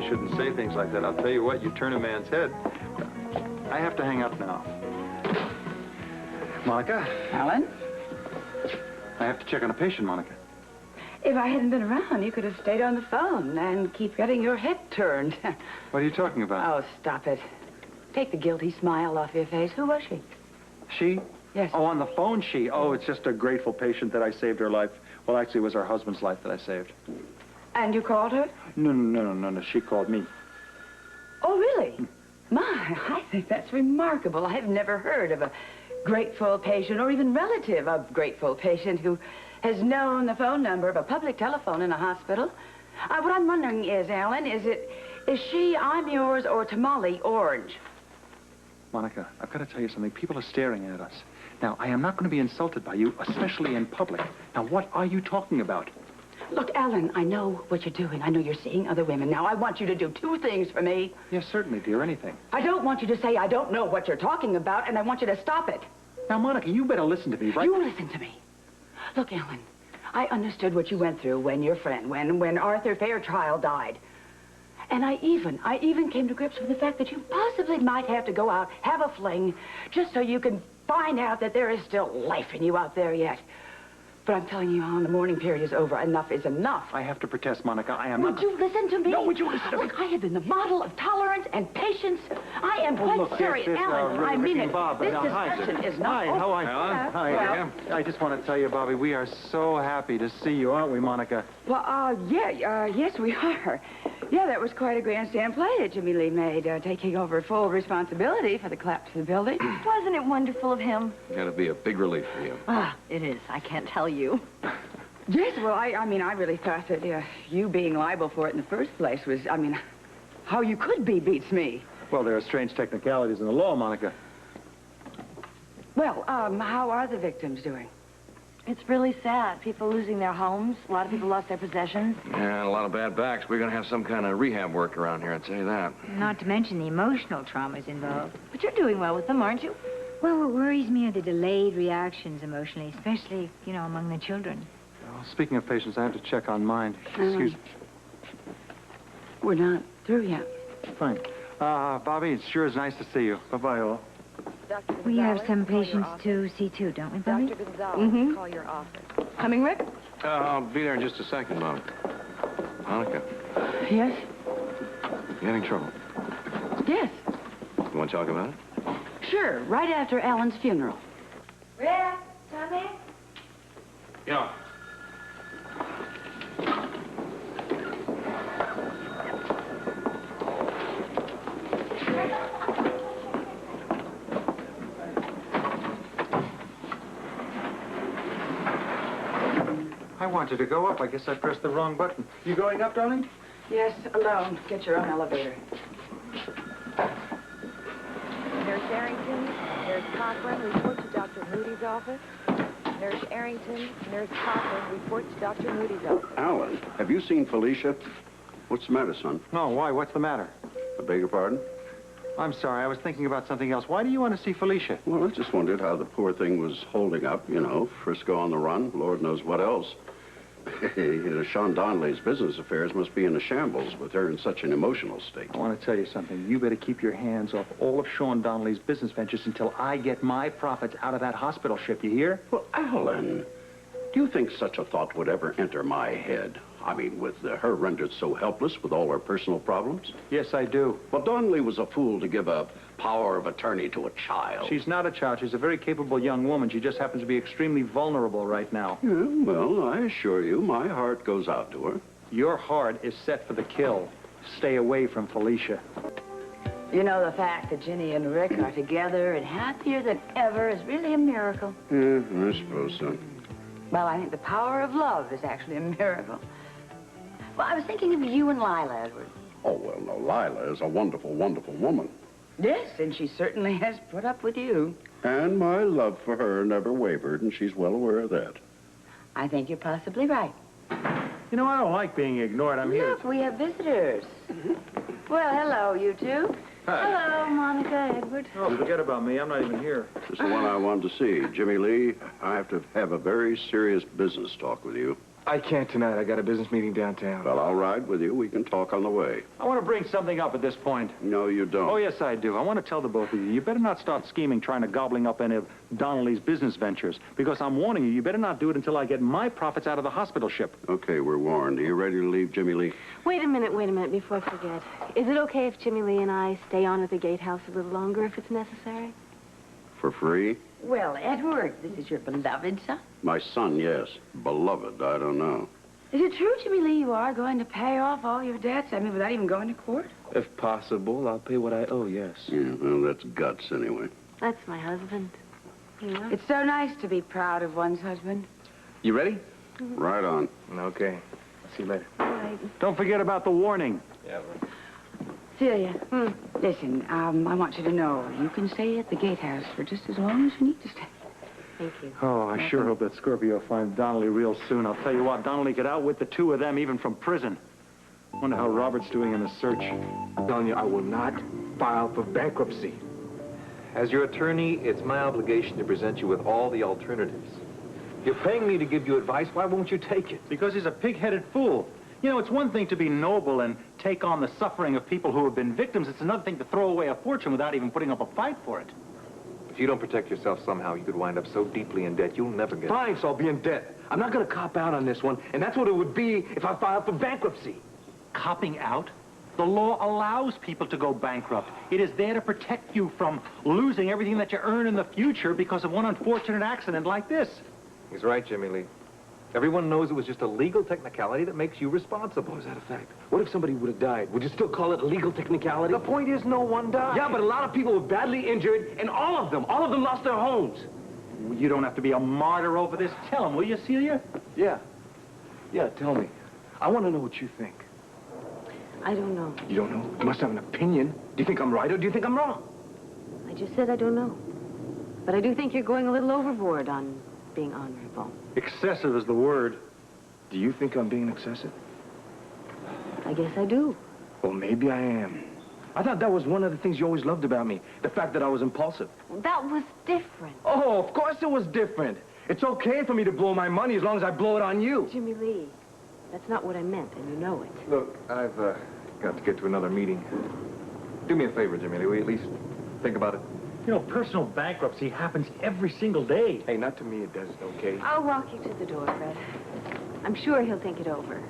shouldn't say things like that. I'll tell you what, you turn a man's head. I have to hang up now. Monica? Alan? I have to check on a patient, Monica. If I hadn't been around, you could have stayed on the phone and keep getting your head turned. What are you talking about? Oh, stop it. Take the guilty smile off your face. Who was she? She? Yes. Oh, on the phone, she. Oh, it's just a grateful patient that I saved her life. Well, actually, it was her husband's life that I saved. And you called her? No. She called me. Oh, really? My, I think that's remarkable. I've never heard of a grateful patient or even relative of grateful patient who has known the phone number of a public telephone in a hospital. What I'm wondering is, Alan, is she I'm yours or Tamale Orange? Monica, I've got to tell you something. People are staring at us. Now, I am not going to be insulted by you, especially in public. Now, what are you talking about? Look, Alan, I know what you're doing. I know you're seeing other women. Now, I want you to do two things for me. Yes, certainly, dear, anything. I don't want you to say I don't know what you're talking about, and I want you to stop it. Now, Monica, you better listen to me, right? You listen to me. Look, Alan, I understood what you went through when your friend, when Arthur Fairchild died. And I even came to grips with the fact that you possibly might have to go out, have a fling, just so you can find out that there is still life in you out there yet. But I'm telling you, Alan, the mourning period is over. Enough is enough. I have to protest, Monica. I am not... Would you listen to me? No, would you listen to me? Look, I have been the model of tolerance and patience. I am quite serious, Alan. I mean it. Bob, this hi, discussion is not... Hi, how are you? Alan? Hi, Well, I just want to tell you, Bobby, we are so happy to see you, aren't we, Monica? Well, yes, we are. Yeah, that was quite a grandstand play that Jimmy Lee made, taking over full responsibility for the collapse of the building. Wasn't it wonderful of him? Gotta be a big relief for you. Ah, it is. I can't tell you. Yes, well, I mean, I really thought that you being liable for it in the first place was, I mean, how you could be beats me. Well, there are strange technicalities in the law, Monica. Well, how are the victims doing? It's really sad. People losing their homes. A lot of people lost their possessions. Yeah, a lot of bad backs. We're gonna have some kind of rehab work around here, I'd say that. Not to mention the emotional traumas involved. But you're doing well with them, aren't you? Well, what worries me are the delayed reactions emotionally, especially, among the children. Well, speaking of patients, I have to check on mine. Excuse me. We're not through yet. Fine. Bobby, it sure is nice to see you. Bye-bye, all. We have some patients to see, too, don't we, Bobby? Dr. Gonzalez, call your office. Coming, Rick? I'll be there in just a second, Mom. Monica, Yes? you having trouble? Yes. You want to talk about it? Sure, right after Alan's funeral. Rick, Tommy? Yeah. I wanted to go up. I guess I pressed the wrong button. You going up, darling? Yes, alone. Get your own elevator. Nurse Arrington, Nurse Cochran, report to Dr. Moody's office. Nurse Arrington, Nurse Cochran, report to Dr. Moody's office. Alan, have you seen Felicia? What's the matter, son? No, why? What's the matter? I beg your pardon? I'm sorry. I was thinking about something else. Why do you want to see Felicia? Well, I just wondered how the poor thing was holding up, Frisco on the run, Lord knows what else. Sean Donnelly's business affairs must be in a shambles with her in such an emotional state. I want to tell you something. You better keep your hands off all of Sean Donnelly's business ventures until I get my profits out of that hospital ship, you hear? Well, Alan, do you think such a thought would ever enter my head? I mean, with her rendered so helpless with all her personal problems? Yes, I do. Well, Donnelly was a fool to give a power of attorney to a child. She's not a child. She's a very capable young woman. She just happens to be extremely vulnerable right now. Yeah, well, I assure you, my heart goes out to her. Your heart is set for the kill. Stay away from Felicia. The fact that Ginny and Rick are together and happier than ever is really a miracle. Yeah, I suppose so. Well, I think the power of love is actually a miracle. Well, I was thinking of you and Lila, Edward. Oh, well, no, Lila is a wonderful, wonderful woman. Yes, and she certainly has put up with you. And my love for her never wavered, and she's well aware of that. I think you're possibly right. I don't like being ignored. I'm here. Look, we have visitors. Well, hello, you two. Hi. Hello, Monica, Edward. Oh, forget about me. I'm not even here. This is the one I wanted to see. Jimmy Lee, I have to have a very serious business talk with you. I can't tonight. I got a business meeting downtown. Well, I'll ride with you. We can talk on the way. I want to bring something up at this point. No, you don't. Oh, yes, I do. I want to tell the both of you, you better not start scheming trying to gobbling up any of Donnelly's business ventures, because I'm warning you, you better not do it until I get my profits out of the hospital ship. Okay, we're warned. Are you ready to leave, Jimmy Lee? Wait a minute, before I forget. Is it okay if Jimmy Lee and I stay on at the gatehouse a little longer if it's necessary? For free? Well, Edward, this is your beloved son. My son, yes. Beloved, I don't know. Is it true, Jimmy Lee, you are going to pay off all your debts? I mean, without even going to court? If possible, I'll pay what I owe, yes. Yeah, well, that's guts anyway. That's my husband. You know? It's so nice to be proud of one's husband. You ready? Right on. Okay. See you later. All right. Don't forget about the warning. Yeah. Celia, listen, I want you to know you can stay at the gatehouse for just as long as you need to stay. Thank you. Oh, I sure hope that Scorpio finds Donnelly real soon. I'll tell you what, Donnelly could outwit the two of them even from prison. Wonder how Robert's doing in the search. I'm telling you, I will not file for bankruptcy. As your attorney, it's my obligation to present you with all the alternatives. You're paying me to give you advice. Why won't you take it? Because he's a pig-headed fool. You know, it's one thing to be noble and take on the suffering of people who have been victims. It's another thing to throw away a fortune without even putting up a fight for it. If you don't protect yourself somehow, you could wind up so deeply in debt, you'll never get it. Fine, so I'll be in debt. I'm not going to cop out on this one, and that's what it would be if I filed for bankruptcy. Copping out? The law allows people to go bankrupt. It is there to protect you from losing everything that you earn in the future because of one unfortunate accident like this. He's right, Jimmy Lee. Everyone knows it was just a legal technicality that makes you responsible. Oh, is that a fact? What if somebody would have died? Would you still call it a legal technicality? The point is no one died. Yeah, but a lot of people were badly injured, and all of them lost their homes. You don't have to be a martyr over this. Tell him, will you, Celia? Yeah. Yeah, tell me. I want to know what you think. I don't know. You don't know? You must have an opinion. Do you think I'm right or do you think I'm wrong? I just said I don't know. But I do think you're going a little overboard on being honorable. Excessive is the word. Do you think I'm being excessive? I guess I do. Well, maybe I am. I thought that was one of the things you always loved about me, the fact that I was impulsive. That was different. Oh, of course it was different. It's okay for me to blow my money as long as I blow it on you. Jimmy Lee, that's not what I meant, and you know it. Look, I've got to get to another meeting. Do me a favor, Jimmy Lee. Will you at least think about it? You know, personal bankruptcy happens every single day. Hey, not to me it does, okay? I'll walk you to the door, Fred. I'm sure he'll think it over.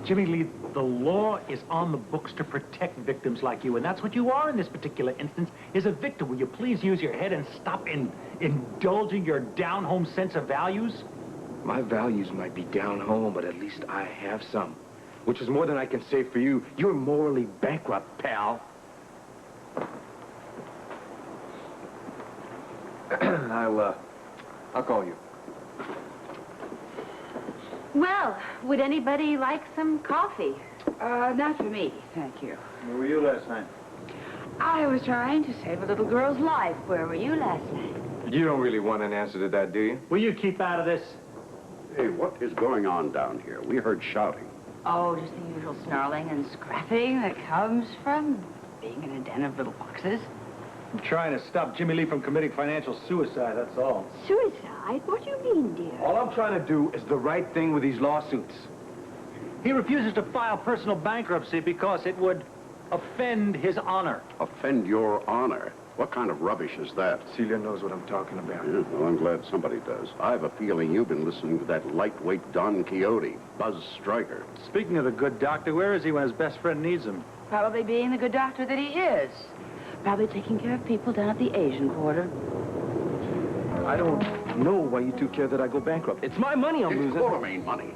Jimmy Lee, the law is on the books to protect victims like you, and that's what you are in this particular instance, is a victim. Will you please use your head and stop indulging your down-home sense of values? My values might be down home, but at least I have some. Which is more than I can say for you. You're morally bankrupt, pal. I'll call you. Well, would anybody like some coffee? Not for me, thank you. Where were you last night? I was trying to save a little girl's life. Where were you last night? You don't really want an answer to that, do you? Will you keep out of this? Hey, what is going on down here? We heard shouting. Oh, just the usual snarling and scrapping that comes from being in a den of little foxes. I'm trying to stop Jimmy Lee from committing financial suicide, that's all. Suicide? What do you mean, dear? All I'm trying to do is the right thing with these lawsuits. He refuses to file personal bankruptcy because it would offend his honor. Offend your honor? What kind of rubbish is that? Celia knows what I'm talking about. Yeah, well, I'm glad somebody does. I have a feeling you've been listening to that lightweight Don Quixote, Buzz Stryker. Speaking of the good doctor, where is he when his best friend needs him? Probably being the good doctor that he is. Probably taking care of people down at the Asian quarter. I don't know why you two care that I go bankrupt. It's my money I'm It's losing. Quartermain money.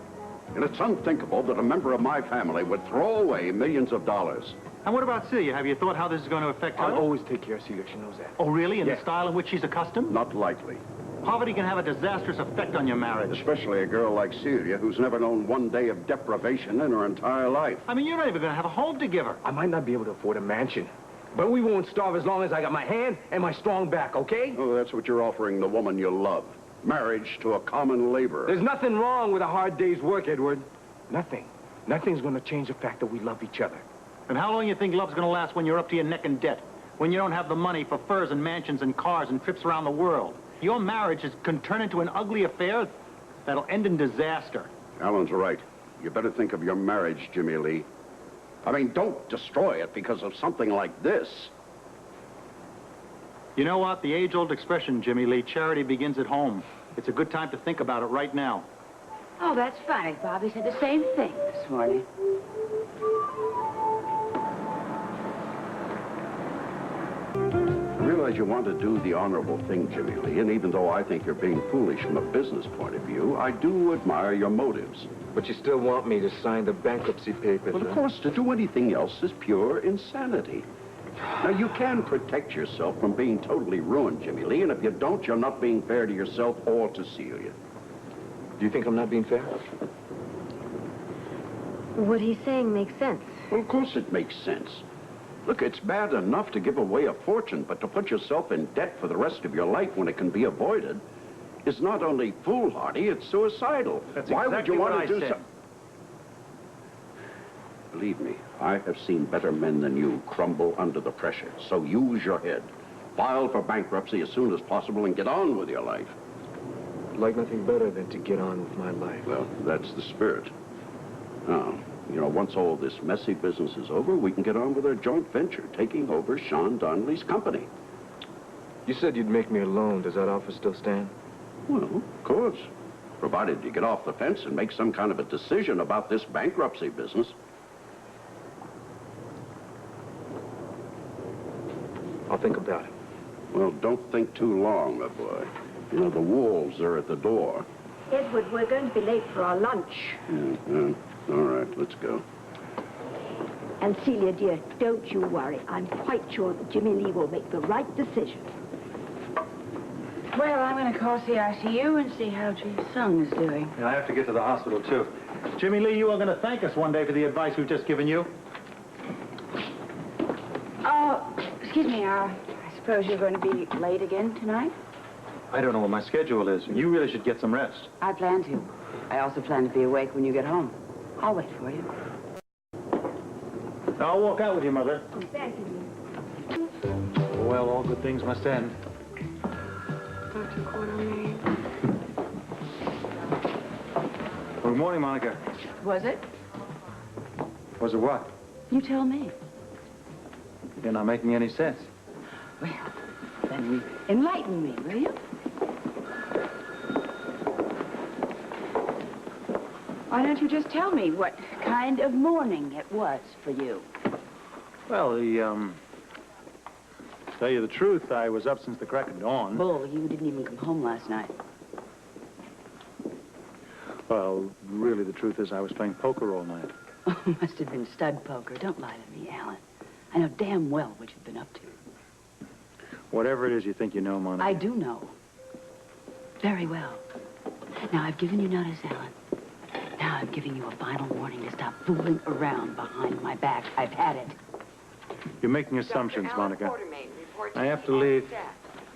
And it's unthinkable that a member of my family would throw away millions of dollars. And what about Celia? Have you thought how this is going to affect her? I'll always take care of Celia. She knows that. Oh, really? In Yeah. the style in which she's accustomed? Not likely. Poverty can have a disastrous effect on your marriage. Especially a girl like Celia, who's never known one day of deprivation in her entire life. I mean, you're not even going to have a home to give her. I might not be able to afford a mansion, but we won't starve as long as I got my hand and my strong back, okay? Oh, that's what you're offering the woman you love. Marriage to a common laborer. There's nothing wrong with a hard day's work, Edward. Nothing. Nothing's going to change the fact that we love each other. And how long you think love's going to last when you're up to your neck in debt? When you don't have the money for furs and mansions and cars and trips around the world? Your marriage can turn into an ugly affair That'll end in disaster. Alan's right. You better think of your marriage, Jimmy Lee. I mean, don't destroy it because of something like this. You know what? The age-old expression, Jimmy Lee, charity begins at home. It's a good time to think about it right now. Oh, that's funny. Bobby said the same thing this morning. I realize you want to do the honorable thing, Jimmy Lee, and even though I think you're being foolish from a business point of view, I do admire your motives. But you still want me to sign the bankruptcy papers, But of huh? course, to do anything else is pure insanity. Now, you can protect yourself from being totally ruined, Jimmy Lee, and if you don't, you're not being fair to yourself or to Celia. Do you think I'm not being fair? What he's saying makes sense. Well, of course it makes sense. Look, it's bad enough to give away a fortune, but to put yourself in debt for the rest of your life when it can be avoided is not only foolhardy, it's suicidal. That's Why would exactly you want what to I do said. so? Believe me, I have seen better men than you crumble under the pressure. So use your head. File for bankruptcy as soon as possible and get on with your life. I'd like nothing better than to get on with my life. Well, that's the spirit. Now, you know, once all this messy business is over, we can get on with our joint venture, taking over Sean Donnelly's company. You said you'd make me a loan. Does that offer still stand? Well, of course. Provided you get off the fence and make some kind of a decision about this bankruptcy business. I'll think about it. Well, don't think too long, my boy. You know, the wolves are at the door. Edward, we're going to be late for our lunch. Yeah. All right, let's go. And Celia, dear, don't you worry. I'm quite sure that Jimmy Lee will make the right decision. Well, I'm going to call CICU and see how Chief Sung is doing. Yeah, I have to get to the hospital, too. Jimmy Lee, you are going to thank us one day for the advice we've just given you. Oh, excuse me, I suppose you're going to be late again tonight? I don't know what my schedule is. You really should get some rest. I plan to. I also plan to be awake when you get home. I'll wait for you. I'll walk out with you, Mother. Thank you. Well, all good things must end. Dr. Cornway. Good morning, Monica. Was it? Was it what? You tell me. You're not making any sense. Well, then enlighten me, will you? Why don't you just tell me what kind of morning it was for you? Well, tell you the truth, I was up since the crack of dawn. Bull, you didn't even come home last night. Well, really, the truth is I was playing poker all night. Oh, must have been stud poker. Don't lie to me, Alan. I know damn well what you've been up to. Whatever it is you think you know, Monica. I do know. Very well. Now, I've given you notice, Alan. Now I'm giving you a final warning to stop fooling around behind my back. I've had it. You're making assumptions, Monica. I have to leave.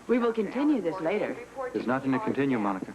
We will continue this later. There's nothing to continue, Monica.